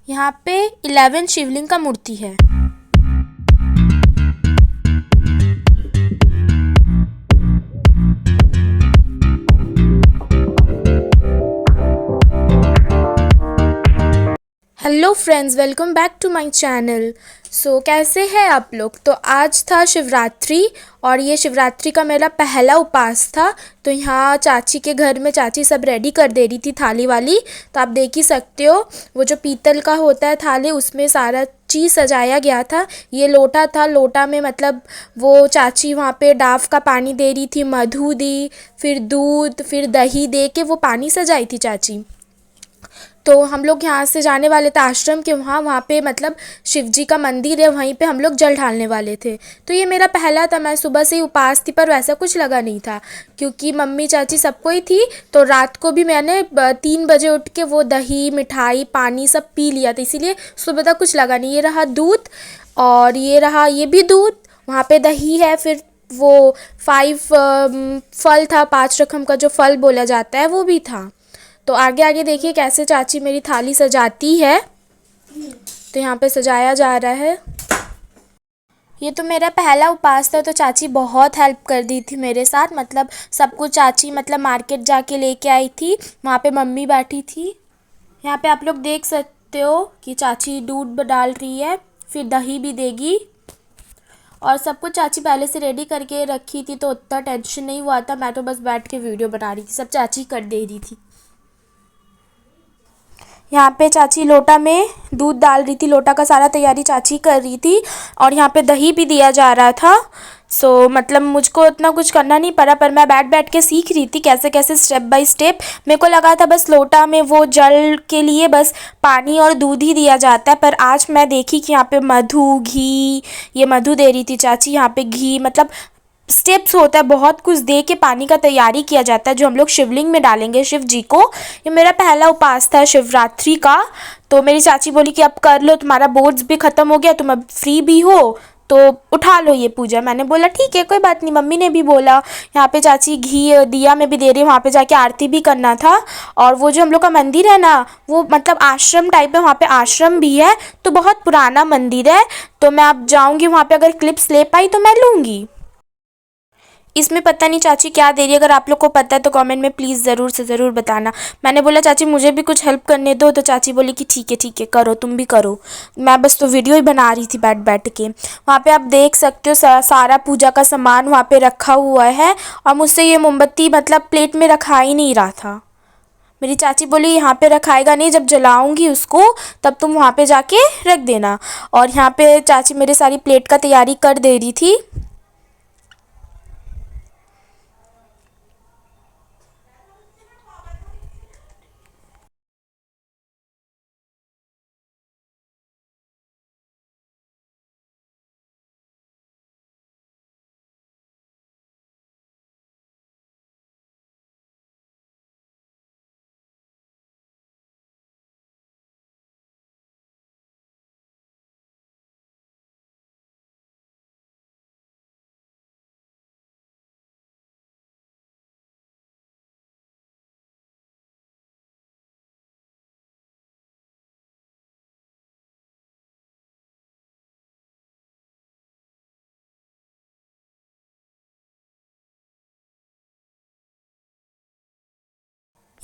यहाँ पे 11 शिवलिंग का मूर्ति है। Hello friends, welcome back to my channel. कैसे हैं आप लोग। तो आज था शिवरात्रि और ये शिवरात्रि का मेरा पहला उपवास था। तो यहाँ चाची के घर में चाची सब रेडी कर दे रही थी थाली वाली। तो आप देख ही सकते हो वो जो पीतल का होता है थाली, उसमें सारा चीज़ सजाया गया था। ये लोटा था, लोटा में मतलब वो चाची वहाँ पे डाव का पानी दे रही थी, मधु दी, फिर दूध, फिर दही दे के वो पानी सजाई थी चाची। तो हम लोग यहाँ से जाने वाले थे आश्रम के वहाँ पे मतलब शिव जी का मंदिर है, वहीं पे हम लोग जल ढालने वाले थे। तो ये मेरा पहला था। मैं सुबह से ही उपवास थी पर वैसा कुछ लगा नहीं था क्योंकि मम्मी चाची सबको ही थी। तो रात को भी मैंने 3 बजे उठ के वो दही मिठाई पानी सब पी लिया था, इसीलिए सुबह तक कुछ लगा नहीं। ये रहा दूध और ये रहा ये भी दूध, वहाँ पे दही है, फिर वो 5 फल था, 5 रकम का जो फल बोला जाता है वो भी था। तो आगे आगे देखिए कैसे चाची मेरी थाली सजाती है। तो यहाँ पे सजाया जा रहा है। ये तो मेरा पहला उपवास था तो चाची बहुत हेल्प कर दी थी मेरे साथ। मतलब सब कुछ चाची मतलब मार्केट जाके लेके आई थी, वहाँ पे मम्मी बैठी थी। यहाँ पे आप लोग देख सकते हो कि चाची दूध डाल रही है, फिर दही भी देगी और सब कुछ चाची पहले से रेडी करके रखी थी तो उतना टेंशन नहीं हुआ था। मैं तो बस बैठ के वीडियो बना रही थी, सब चाची कर दे रही थी। यहाँ पे चाची लोटा में दूध डाल रही थी, लोटा का सारा तैयारी चाची कर रही थी और यहाँ पे दही भी दिया जा रहा था। मतलब मुझको इतना कुछ करना नहीं पड़ा पर मैं बैठ बैठ के सीख रही थी कैसे कैसे स्टेप बाय स्टेप। मेरे को लगा था बस लोटा में वो जल के लिए बस पानी और दूध ही दिया जाता है, पर आज मैं देखी कि यहाँ पे मधु घी, ये मधु दे रही थी चाची, यहाँ पे घी, मतलब स्टेप्स होता है, बहुत कुछ दे के पानी का तैयारी किया जाता है जो हम लोग शिवलिंग में डालेंगे शिव जी को। ये मेरा पहला उपवास था शिवरात्रि का। तो मेरी चाची बोली कि अब कर लो, तुम्हारा बोर्ड्स भी ख़त्म हो गया, तुम अब फ्री भी हो तो उठा लो ये पूजा। मैंने बोला ठीक है कोई बात नहीं, मम्मी ने भी बोला। यहाँ पे चाची घी दिया में भी दे रही है, वहाँ पे जाके आरती भी करना था। और वो जो हम लोग का मंदिर है ना वो मतलब आश्रम टाइप है, वहाँ पे आश्रम भी है तो बहुत पुराना मंदिर है। तो मैं अब जाऊँगी वहाँ पे, अगर क्लिप्स ले पाई तो मैं लूँगी। इसमें पता नहीं चाची क्या दे रही है, अगर आप लोग को पता है तो कमेंट में प्लीज़ ज़रूर से ज़रूर बताना। मैंने बोला चाची मुझे भी कुछ हेल्प करने दो, तो चाची बोली कि ठीक है करो, तुम भी करो। मैं बस तो वीडियो ही बना रही थी बैठ बैठ के। वहाँ पे आप देख सकते हो सारा पूजा का सामान वहाँ पे रखा हुआ है और मुझसे ये मोमबत्ती मतलब प्लेट में रखा ही नहीं रहा था। मेरी चाची बोली यहाँ पे रखाएगा नहीं, जब जलाऊंगी उसको तब तुम वहाँ पे जाके रख देना। और यहाँ पे चाची मेरी सारी प्लेट का तैयारी कर दे रही थी।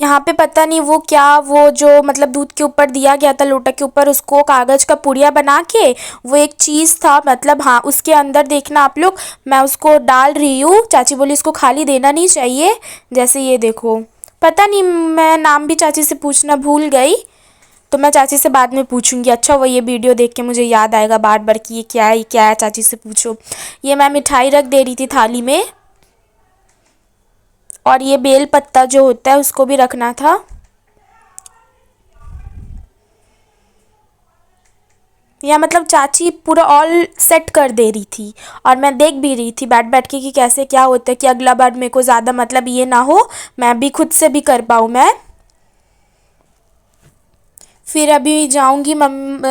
यहाँ पे पता नहीं वो क्या, वो जो मतलब दूध के ऊपर दिया गया था लोटा के ऊपर, उसको कागज़ का पुड़िया बना के वो एक चीज़ था, मतलब हाँ उसके अंदर देखना आप लोग, मैं उसको डाल रही हूँ। चाची बोली इसको खाली देना नहीं चाहिए, जैसे ये देखो। पता नहीं, मैं नाम भी चाची से पूछना भूल गई, तो मैं चाची से बाद में पूछूंगी। अच्छा वो ये वीडियो देख के मुझे याद आएगा बार बार कि ये क्या है ये क्या है, चाची से पूछो। ये मैं मिठाई रख दे रही थी थाली में और ये बेल पत्ता जो होता है उसको भी रखना था। या मतलब चाची पूरा ऑल सेट कर दे रही थी और मैं देख भी रही थी बैठ बैठ के कि कैसे क्या होता है, कि अगला बार मेरे को ज़्यादा मतलब ये ना हो, मैं भी खुद से भी कर पाऊँ मैं। फिर अभी जाऊंगी,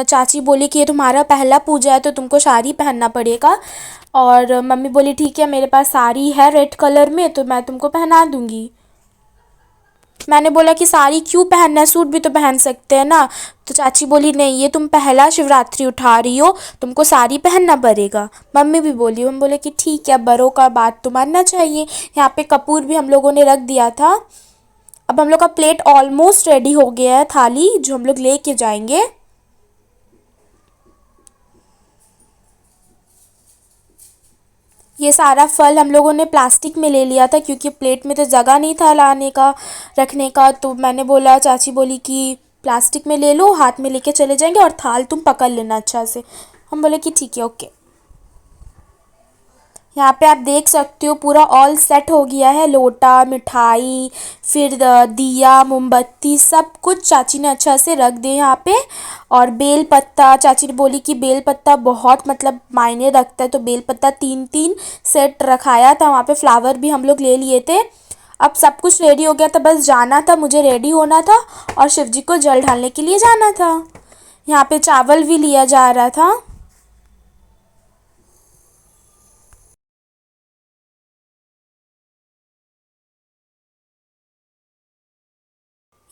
चाची बोली कि ये तुम्हारा पहला पूजा है तो तुमको साड़ी पहनना पड़ेगा। और मम्मी बोली ठीक है, मेरे पास साड़ी है रेड कलर में तो मैं तुमको पहना दूंगी। मैंने बोला कि साड़ी क्यों पहनना है, सूट भी तो पहन सकते हैं ना। तो चाची बोली नहीं, ये तुम पहला शिवरात्रि उठा रही हो, तुमको साड़ी पहनना पड़ेगा। मम्मी भी बोली, हम बोले कि ठीक है, बड़ों का बात तो मानना चाहिए। यहाँ पे कपूर भी हम लोगों ने रख दिया था। अब हम लोग का प्लेट ऑलमोस्ट रेडी हो गया है, थाली जो हम लोग लेके जाएंगे। ये सारा फल हम लोगों ने प्लास्टिक में ले लिया था क्योंकि प्लेट में तो जगह नहीं था लाने का, रखने का। तो मैंने बोला, चाची बोली कि प्लास्टिक में ले लो, हाथ में लेके चले जाएंगे और थाल तुम पकड़ लेना अच्छा से। हम बोले कि ठीक है, ओके। यहाँ पे आप देख सकते हो पूरा ऑल सेट हो गया है, लोटा, मिठाई, फिर दिया, मोमबत्ती, सब कुछ चाची ने अच्छा से रख दिए यहाँ पे। और बेल पत्ता, चाची ने बोली कि बेल पत्ता बहुत मतलब मायने रखता है, तो बेल पत्ता 3-3 सेट रखाया था वहाँ पे। फ्लावर भी हम लोग ले लिए थे। अब सब कुछ रेडी हो गया था, बस जाना था, मुझे रेडी होना था और शिव जी को जल ढालने के लिए जाना था। यहाँ पे चावल भी लिया जा रहा था।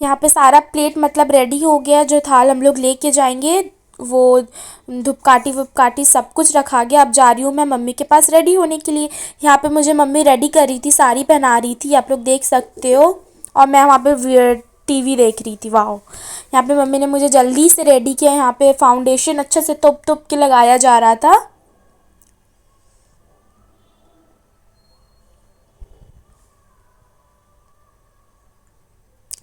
यहाँ पे सारा प्लेट मतलब रेडी हो गया, जो थाल हम लोग लेके जाएंगे वो धूपकाठी वुपकाठी सब कुछ रखा गया। अब जा रही हूँ मैं मम्मी के पास रेडी होने के लिए। यहाँ पे मुझे मम्मी रेडी कर रही थी, साड़ी पहना रही थी, आप लोग देख सकते हो। और मैं वहाँ पे टीवी देख रही थी। वाह, यहाँ पे मम्मी ने मुझे जल्दी से रेडी किया। यहाँ पे फाउंडेशन अच्छे से तोप तोप के लगाया जा रहा था।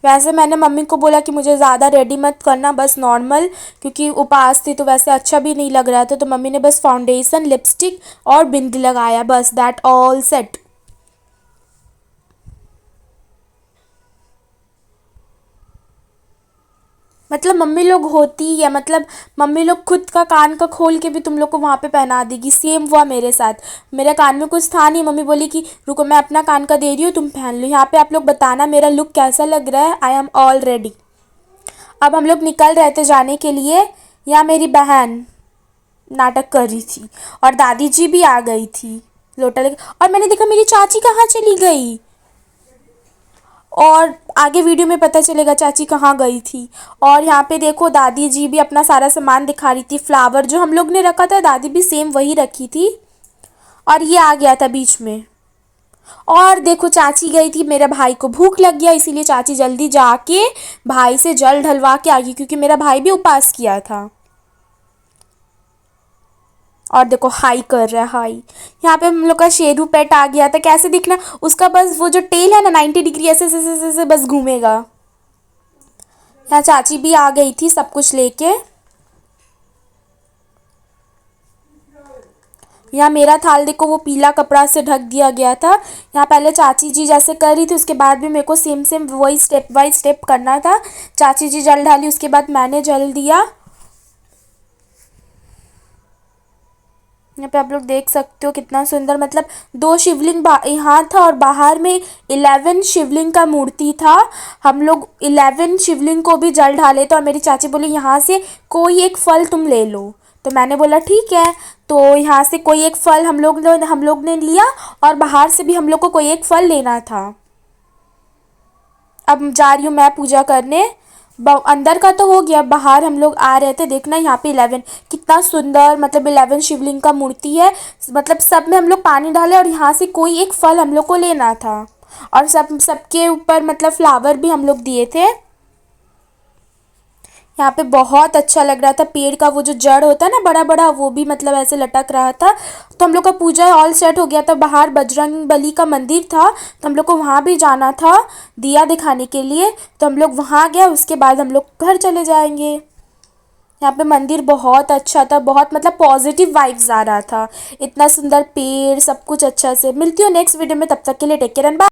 वैसे मैंने मम्मी को बोला कि मुझे ज़्यादा रेडी मत करना, बस नॉर्मल, क्योंकि उपवास थी तो वैसे अच्छा भी नहीं लग रहा था। तो मम्मी ने बस फाउंडेशन, लिपस्टिक और बिंदी लगाया, बस दैट ऑल सेट। मतलब मम्मी लोग होती या मतलब मम्मी लोग खुद का कान का खोल के भी तुम लोग को वहाँ पे पहना देगी। सेम हुआ मेरे साथ, मेरे कान में कुछ था नहीं, मम्मी बोली कि रुको मैं अपना कान का दे रही हूँ, तुम पहन लो। यहाँ पे आप लोग बताना मेरा लुक कैसा लग रहा है। I am all ready. अब हम लोग निकल रहे थे जाने के लिए। यहाँ मेरी बहन नाटक कर रही थी और दादी जी भी आ गई थी लोटा लेके। और मैंने देखा मेरी चाची कहाँ चली गई, और आगे वीडियो में पता चलेगा चाची कहाँ गई थी। और यहाँ पे देखो दादी जी भी अपना सारा सामान दिखा रही थी। फ्लावर जो हम लोग ने रखा था दादी भी सेम वही रखी थी। और ये आ गया था बीच में। और देखो चाची गई थी, मेरे भाई को भूख लग गया इसीलिए चाची जल्दी जाके भाई से जल ढलवा के आ गई, क्योंकि मेरा भाई भी उपवास किया था। और देखो हाई कर रहा है, हाई। यहाँ पे हम लोग का शेरू पेट आ गया था। कैसे दिखना उसका, बस वो जो टेल है ना 90 डिग्री ऐसे ऐसे ऐसे ऐसे बस घूमेगा। यहाँ चाची भी आ गई थी सब कुछ लेके। यहाँ मेरा थाल देखो वो पीला कपड़ा से ढक दिया गया था। यहाँ पहले चाची जी जैसे कर रही थी उसके बाद भी मेरे को सेम सेम वही स्टेप बाय स्टेप करना था। चाची जी जल ढाली, उसके बाद मैंने जल दिया। यहाँ पे आप लोग देख सकते हो कितना सुंदर, मतलब 2 शिवलिंग यहाँ था और बाहर में 11 शिवलिंग का मूर्ति था। हम लोग 11 शिवलिंग को भी जल ढाले थे। और मेरी चाची बोली यहाँ से कोई एक फल तुम ले लो। तो मैंने बोला ठीक है। तो यहाँ से कोई एक फल हम लोग ने लिया और बाहर से भी हम लोग को कोई एक फल लेना था। अब जा रही हूँ मैं पूजा करने। अंदर का तो हो गया, बाहर हम लोग आ रहे थे। देखना यहाँ पे 11 कितना सुंदर, मतलब 11 शिवलिंग का मूर्ति है। मतलब सब में हम लोग पानी डाले और यहाँ से कोई एक फल हम लोग को लेना था। और सबके ऊपर मतलब फ्लावर भी हम लोग दिए थे। यहाँ पे बहुत अच्छा लग रहा था। पेड़ का वो जो जड़ होता है ना बड़ा बड़ा, वो भी मतलब ऐसे लटक रहा था। तो हम लोग का पूजा ऑल सेट हो गया था। बाहर बजरंग बली का मंदिर था तो हम लोग को वहाँ भी जाना था दिया दिखाने के लिए। तो हम लोग वहाँ गए, उसके बाद हम लोग घर चले जाएंगे। यहाँ पे मंदिर बहुत अच्छा था, बहुत मतलब पॉजिटिव वाइब्स आ रहा था। इतना सुंदर पेड़, सब कुछ अच्छा से। मिलती हूँ नेक्स्ट वीडियो में, तब तक के लिए टेक केयर एंड बाय।